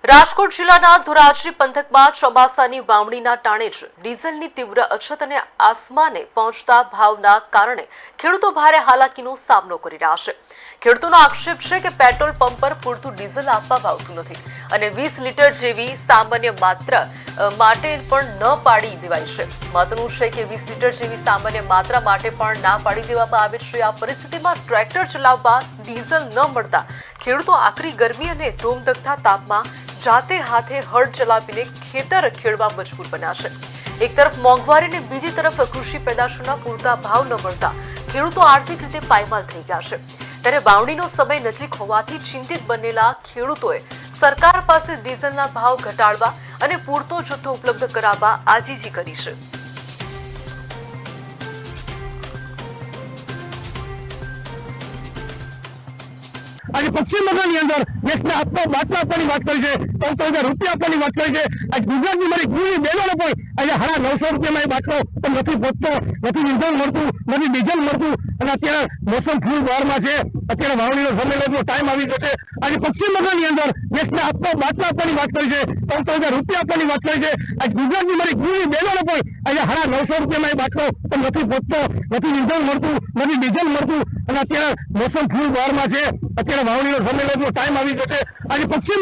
રાજકોટ જિલ્લાના ધોરાજી પંથકમાં ચોમાસાની વાવણીના ટાણે જ ડીઝલની તીવ્ર અછત અને આસમાને પહોંચતા ભાવના કારણે ખેડૂતો ભારે હાલાકીનો સામનો કરી રહ્યા છે। ખેડૂતોનો આક્ષેપ છે કે પેટ્રોલ પંપ પર પૂરતું ડીઝલ આપવામાં આવતું નથી અને 20 લીટર જેવી સામાન્ય માત્રા માટે પણ ન પાડી દેવાય છે। મહત્વનું છે કે 20 લીટર જેવી સામાન્ય માત્રા માટે પણ ના પાડી દેવામાં આવે છે। આ પરિસ્થિતિમાં ટ્રેક્ટર ચલાવવા ડીઝલ ન મળતા ખેડૂતો આકરી ગરમી અને ધોમધખતા તાપમાં જાતે હાથે હળ ચલાવીને ખેતર ખેડવા મજબૂર બન્યા છે। એક તરફ મોંઘવારી અને બીજી તરફ કૃષિ પેદાશોના પૂરતા ભાવ ન મળતા ખેડૂતો આર્થિક રીતે પાયમાલ થઈ ગયા છે। ત્યારે વાવણીનો સમય નજીક હોવાથી ચિંતિત બનેલા ખેડૂતોએ સરકાર પાસે ડીઝલના ભાવ ઘટાડવા અને પૂરતો જથ્થો ઉપલબ્ધ કરાવવા આજીજી કરી છે। आज पश्चिम बंगाल अंदर देश में आपको बाटला अपनी बात करी है 300,000 रुपया अपनी बात करी है। आज गुजरात की मारी पूरी बहनों को आज हाड़ा 900 रुपया में बाटलो तो नहीं पहुंचतो, नहीं ईंधण मळतुं, नहीं डीजल मळतुं અને અત્યારે મોસમ ફૂલ બહારમાં છે। અત્યારે વાવણીનો સમય લેવાનો ટાઈમ આવી ગયો છે। આજે પશ્ચિમ બંગાળની અંદર દેશને આપતો બાટલા આપવાની વાત કરી છે 300,000 રૂપિયા આપવાની વાત કરી છે। આજ ગુજરાતની મારી પૂરી બહેનોને પણ આજે હાડા 900 રૂપિયામાં એ બાટલો તો નથી પહોંચતો, નથી ઈંધણ મળતું, નથી ડીઝલ મળતું અને અત્યારે મોસમ ફૂલ બહારમાં છે। અત્યારે વાવણીનો સમય લેવાનો ટાઈમ આવી ગયો છે। આજે પશ્ચિમ